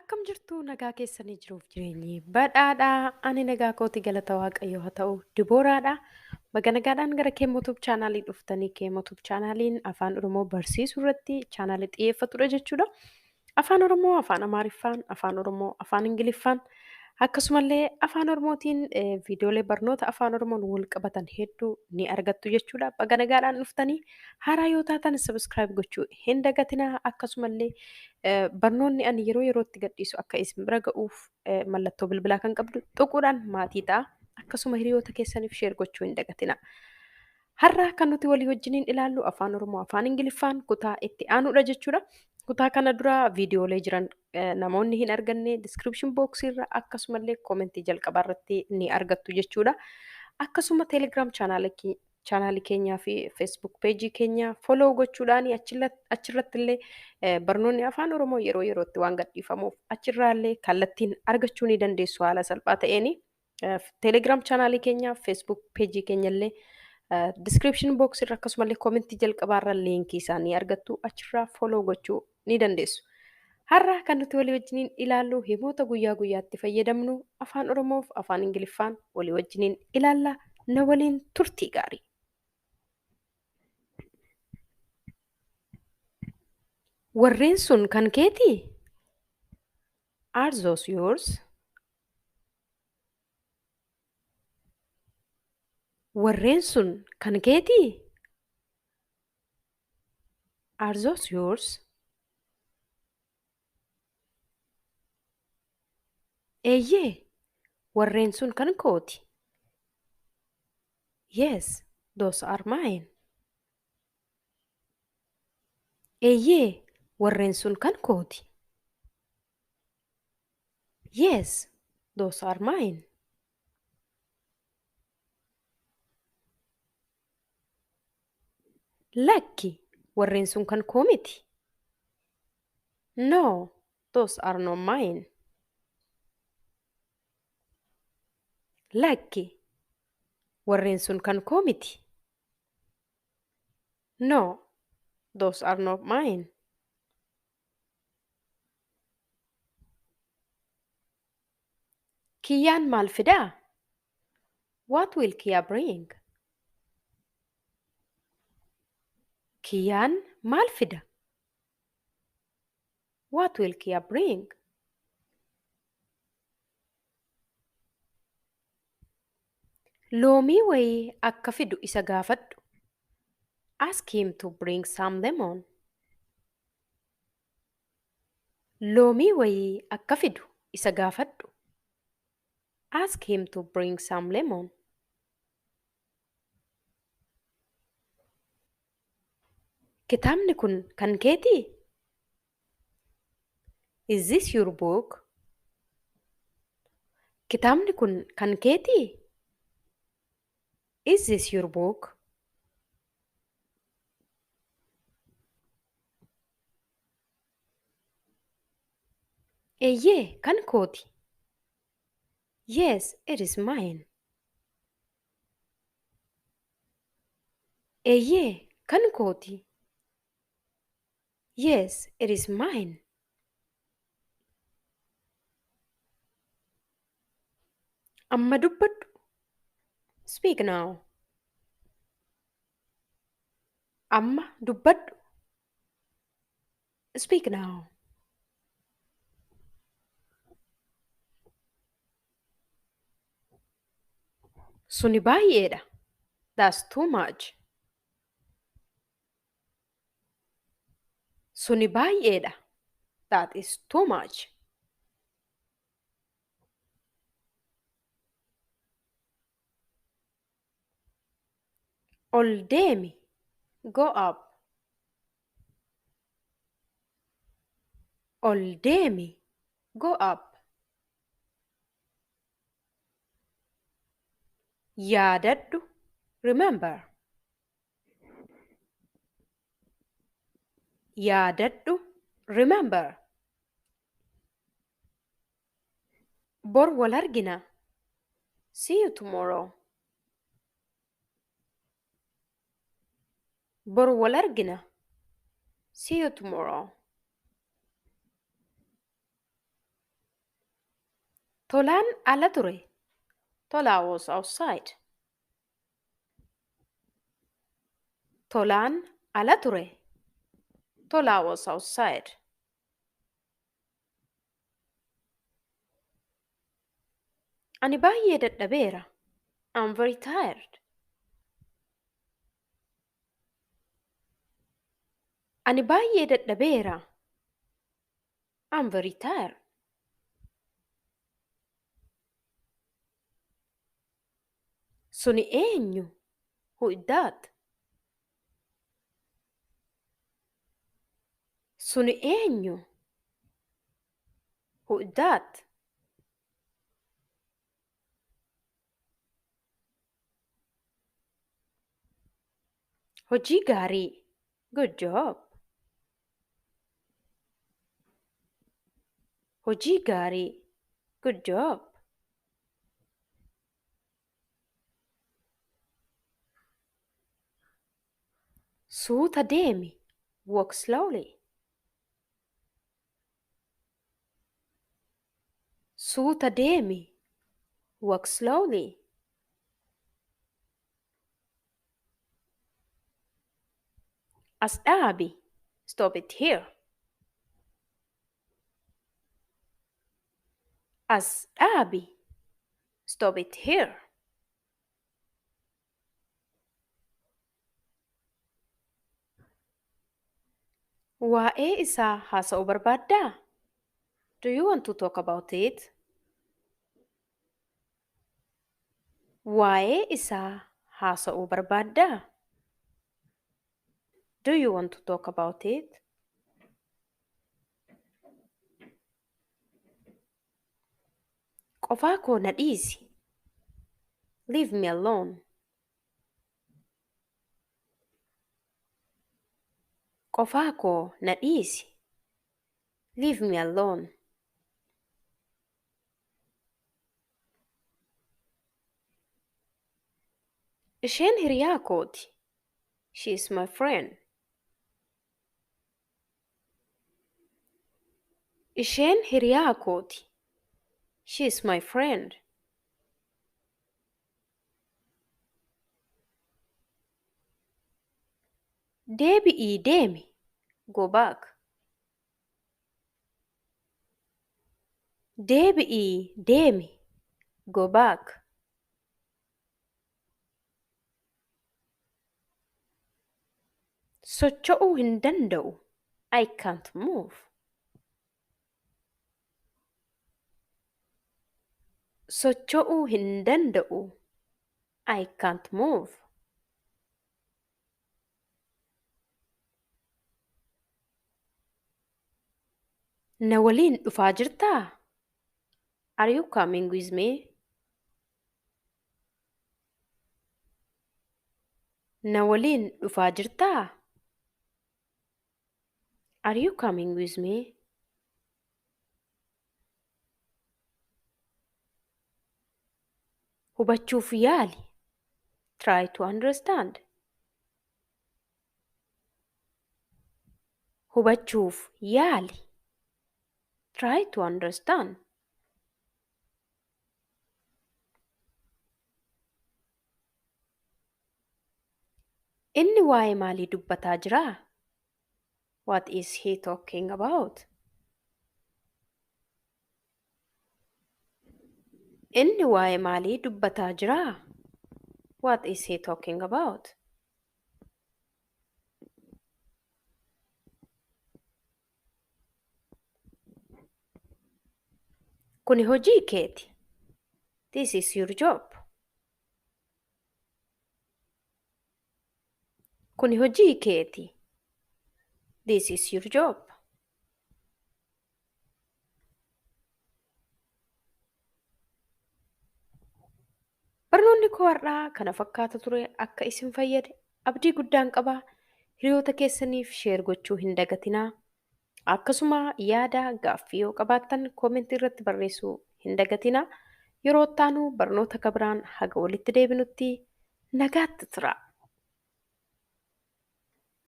Akkam jirtu nagaa keessanii jiruuf jireenyi badhaadhaa ani nagaa kooti galata waaqayyoo haa ta'u dibooraadha. Baga nagaadhaan gara keemootuuf chaanaalii dhuftanii keemootuuf chaanaaliin afaan oromoo barsiisuu irratti chaanaalii xiyyeeffatudha jechuudha. Afaan oromoo afaan amaariffaan afaan oromoo afaan ingiliffaan akkasumallee afaan oromootiin viidiyoolee barnoota afaan oromoon wal qabatan hedduu ni argattu jechuudha. Baga nagaadhaan dhuftanii haaraa yoo taatan sabiskiraayib gochuu hin dagatinaa akkasumallee barnoonni ani yeroo yerootti gadhiisu akka isin bira ga'uuf mallattoo bilbilaa kan qabdu xuquudhaan maatii ta'a. Akkasuma hiriyoota keessaniif sheer gochuu hin dagatina. Har'a kan nuti walii wajjiniin ilaallu afaan oromoo afaan ingiliffaan kutaa itti aanuudha jechuudha. Kutaa kana dura viidiyoolee jiran namoonni hin arganne diskiripshin booksii irra akkasumallee koomentii jalqabaa irratti ni argattu jechuudha. Akkasuma teelegiraam chaanaalii keenyaa fi feesbuuk peejii keenya foloo gochuudhaan achirratti illee barnoonni afaan oromoo yeroo yerootti waan gadhiifamuuf achirraallee kallattiin argachuu ni dandeessu haala salphaa ta'een. Teelegiraam chaanaalii keenya feesbuuk peejii keenya illee diskiripshin booksii irra akkasumallee koomentii jalqabaa irra liinkii isaanii argattu achirraa foloo gochuu ni dandeessu. Har'a kan nuti walii wajjiniin ilaallu himoota guyyaa guyyaatti fayyadamnu afaan oromoof afaan ingiliffaan walii wajjiniin ilaalla. Na waliin turtii gaarii. Warreen sun kan keetii? Are those yours? Warreen sun kan keetii? Are those yours? Eeyyee, warreen sun kan kooti. Yes, those are mine. Eeyyee, warreen sun kan kooti. Yes, those are mine. Lakki, warreen sun kan koo miti. No, those are not mine. Lakki, warreen sun kan koo miti. No, those are not mine. Kiyyaan maal fidaa? What will Kiya bring? Kiyyaan maal fida? What will Kiya bring? Loomii wayii akka fidu isa gaafadhu. Ask him to bring some lemon. Loomii wayii akka fidu isa gaafadhu. Ask him to bring some lemon. Kitaabni kun kan keetii? Is this your book? Kitaabni kun kan keetii? Is this your book? Eeyyee, kan kooti. Yes, it is mine. Eeyyee, kan kooti. Yes, it is mine. Amma dubbadhu. Speak now. Amma dubbadhu. Speak now. Suni baay'eedha. That's too much. Suni baay'eedha. That is too much. Ol deemi. Go up. Ol deemi. Go up. Yaadadhu. Remember. Yaadadhu. Remember. Bor wal argina. See you tomorrow. Bor wal argina. See you tomorrow. Tolaan ala ture. Tola was outside. Tolaan ala ture. Tola was outside. Ani baay'ee dadhabeera. I'm very tired. Ani baay'ee dadhabeera. I'm very tired. Suni eenyu? Who is that? Suni eenyu? Who is that? Hojii gaarii. Good job. Hojii gaarii. Good job. Suuta deemi. Walk slowly. Suuta deemi. Walk slowly. As dhaabi. Stop it here. As dhaabi. Stop it here. Waa'ee isaa haasa'uu barbaaddaa? Do you want to talk about it? Waa'ee isaa haasa'uu barbaaddaa? Do you want to talk about it? Qofaa koo na dhiisi. Leave me alone. Qofaa koo na dhiisi. Leave me alone. Isheen hiriyaa kooti. She is my friend. Isheen hiriyaa kooti. She is my friend. Deebi'ii deemi. Go back. Deebi'ii deemi. Go back. Socho'uu hin danda'u. I can't move. Socho'uu hin danda'u. I can't move. Na waliin dhufaa jirtaa? Are you coming with me? Na waliin dhufaa jirtaa? Are you coming with me? Hubachuuf yaali. Try to understand. Hubachuuf yaali. Try to understand. Inni waa'ee maalii dubbataa jiraa? What is he talking about? Inni waa'ee maalii dubbataa jiraa? What is he talking about? Kuni hojii keeti. This is your job. Kuni hojii keeti. This is your job. Barnoonni koo har'aa kana fakkaata ture. Akka isin fayyade abdii guddaan qabaa. Hiriyoota keessaniif sheer gochuu hin dagatinaa. Akkasuma yaada gaaffii yoo qabaattan koomentii irratti barreessuu hin dagatinaa. Yeroo itti aanu barnoota kabiraan haga walitti deebinutti nagaatti tura.